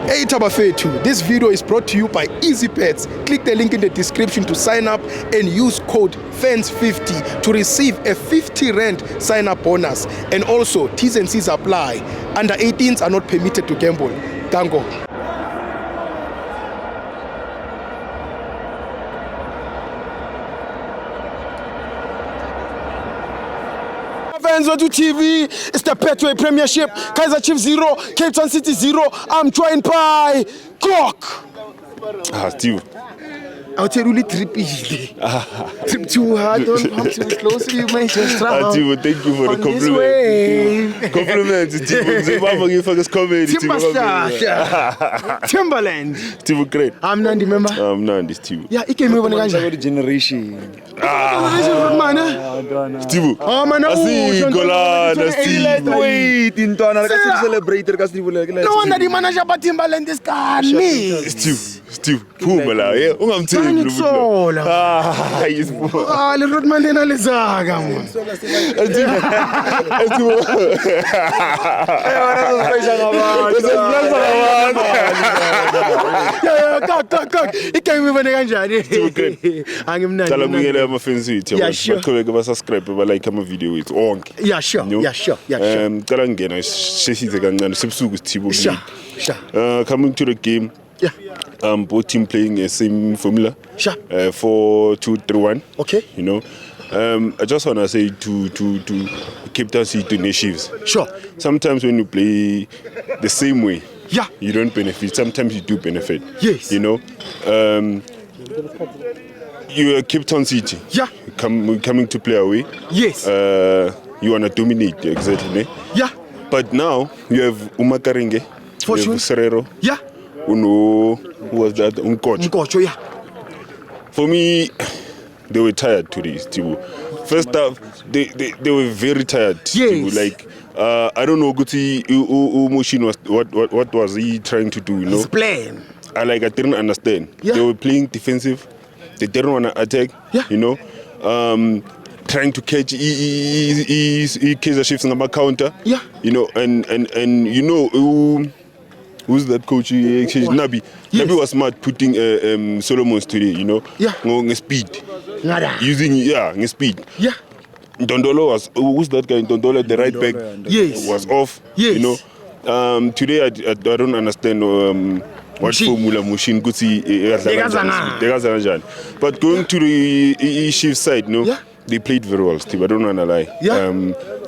Hey Tabafetu, this video is brought to you by EasyBets. Click the link in the description to sign up and use code FANS50 to receive a 50 Rand sign-up bonus. And also, T's and C's apply. Under 18s are not permitted to gamble. Tango. Fans to TV, it's the Betway Premiership. Kaizer Chiefs 0, Cape Town City 0. I'm joined by Cock. Steve. I'll tell you really trip too hard, don't come too close, you may just try. Steve, thank you for the compliment. Compliment, Steve. Timberland. Steve, great. I'm Nandi, remember? I'm Nandi, Steve. Yeah, he came over the generation. Steve. Oh, man, I see Golan, Steve. Wait, in Tona, I celebrate. No wonder the manager but Timberland is gone. Steve, Pumala, yeah? I'm telling you. He's le Rodman lena le zaga mo. Ikayimibone kanjani? Angimnandi. Tala ngiyela ama-fans wethu. Baqhubeke ba-subscribe ba-like ama-video wethu onke. Yeah, sure. Cala ngena sesize kancane sebusuku Steve. Sure. Coming to the game. Yeah. Both team playing the same formula. Sure. 4-2-3-1. Okay. You know, I just wanna say to Cape Town City to Chiefs. Sure. Sometimes when you play the same way, yeah, you don't benefit. Sometimes you do benefit. Yes. You know, you're Cape Town City. Yeah. Coming to play away. Yes. You wanna dominate exactly. Yeah. But now you have Umakarenge, you have Serero. Yeah. Who was that? Unkocho, yeah. For me, they were tired today, Steve. First half, they were very tired. Yes. Like, I don't know, Guti Mushin was what was he trying to do? You know, his plan. I didn't understand. Yeah. They were playing defensive. They didn't want to attack. Yeah. You know, trying to catch Kaizer Chiefs on the counter. Yeah. You know, and you know. Who's that coach? Nabi. Yes. Nabi was smart putting Solomons today, you know. Yeah. Speed. Nada. Using speed. Yeah. Dondolo was who's that guy? Dondolo, the right back. Yes. Was off. Yes. You know. Today I don't understand what formula Mushin Gutsi but going to the Chiefs side, no. Yeah. They played very well, Steve. I don't wanna lie. Yeah.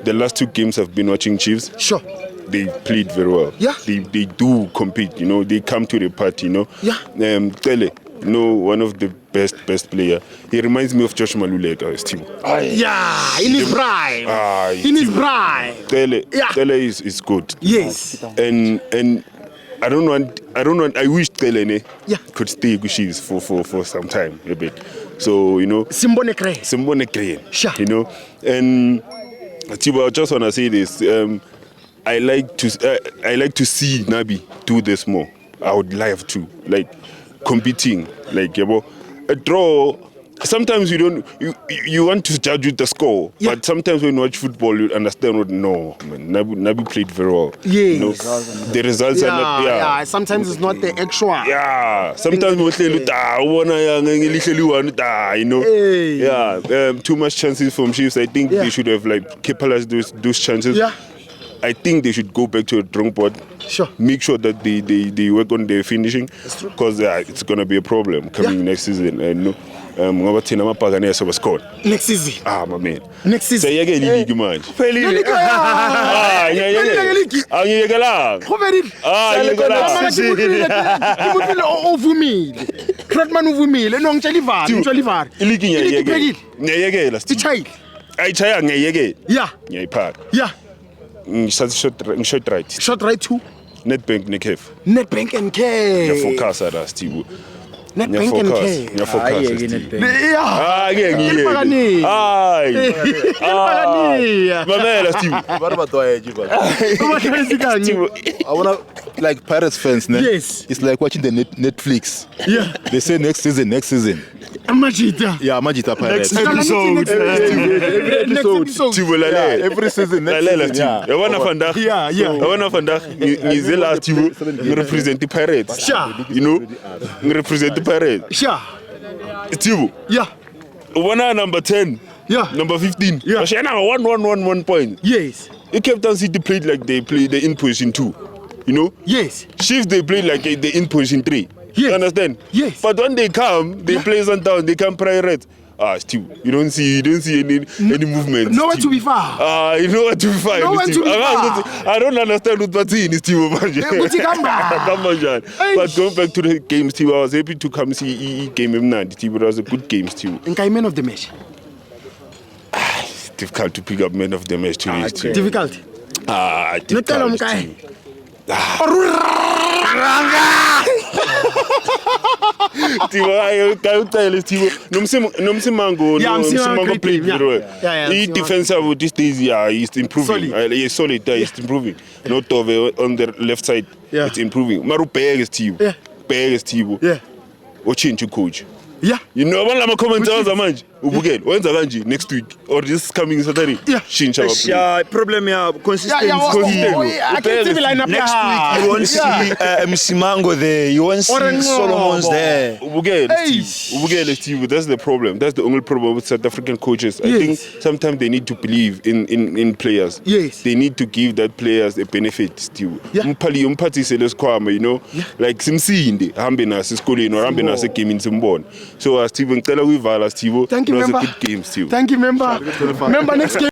The last two games I've been watching Chiefs. Sure. They played very well. Yeah. They do compete, you know. They come to the party, you know. Yeah. Tele, you know, one of the best player. He reminds me of Josh Maluleka, Steve. Yeah, in his prime. In his prime. Tele, yeah. Tele is good. Yes. And I don't want. I wish Tele could stay with Chiefs for some time a bit. So you know. Simbone Crane. Sure. You know, and Steve, I just wanna say this. I like to see Nabi do this more. I would love to, like, competing, like, a draw. Sometimes you want to judge with the score, yeah. But sometimes when you watch football, you understand what. No, man, Nabi played very well. Yes. You know, the results are not. Yeah. Sometimes it's not the actual. Yeah. Sometimes you know. Hey. Yeah. Too much chances from Chiefs. I think they should have capitalized those chances. Yeah. I think they should go back to the drawing board. Sure. Make sure that they work on their finishing, because it's gonna be a problem coming next season. And next season. My man. Next season. Say again, league man. Short right too. Nedbank nekef. Nedbank and K. Ya focus ada Steve. Nedbank and K. Ya focus Steve. Mamela Steve. What about I wanna like Pirates fans, ne? Yes. It's like watching the Netflix. Yeah. They say next season. Majita. Yeah, Majita Pirates. Next episode. Every episode. Tibo lalela. Every season. Next Lalela season, Tibo. Yabona vandag. Yeah, yeah. Yabona vandag ngize la Tibo ngirepresent the Pirates. Sure. You know? Ngirepresent the Pirates. Sure. Tibo. Yeah. Ubona number 10. Yeah. Number 15. Yeah. Bashena 1 point. Yes. Cape Town City played like they played the in position 2. You know? Yes. Chiefs they play like they in position 3. Yes. You understand? Yes. But when they come, they play Sundown, they come Pirates. Still, you don't see any movement. Nowhere Steve. to be found. You know what to be fine. Nowhere to be found. I don't understand what Patini is Steve. Kuthi kamba. Come on, John. But going back to the game, Steve, I was happy to come see game M9. Steve, it was a good game, Steve. Nkai man of the match. It's difficult to pick up man of the match today, Steve. Difficult. Difficult, Mkai. Steve. Tiwa kayutele Tiwa nomsimango Yeah, Msimango great played team, yeah. very well. Yeah, He Msimango. defense of these days, yeah, he's improving. Solid. He's solid, he's improving. Not Tove on the left side, Yeah. it's improving. Maru Peg is Tiwa. Yeah. Peg is Tiwa. Yeah. Or change your coach. Yeah. You know, one of my comments on manje. Ubugel, when's Alanji next week or this coming Saturday? Yeah. Change our play. Yeah, problem yeah, consistency. I can see the lineup Next week you won't see Msimango there. You won't see Orange Solomon's Ngobo. there. Ubugel, Steve, that's the problem. That's the only problem with South African coaches. I Yes. think sometimes they need to believe in players. Yes. They need to give that players a benefit, Steve. Yeah. Umphathise lesikhwama, you know, like simsinde hambe naso esikoleni or hambe naso egamini simbone. So Steve ngicela uyivala Steve. Thank you, it was member. a good game, Steve. Thank you, member. Member, next game.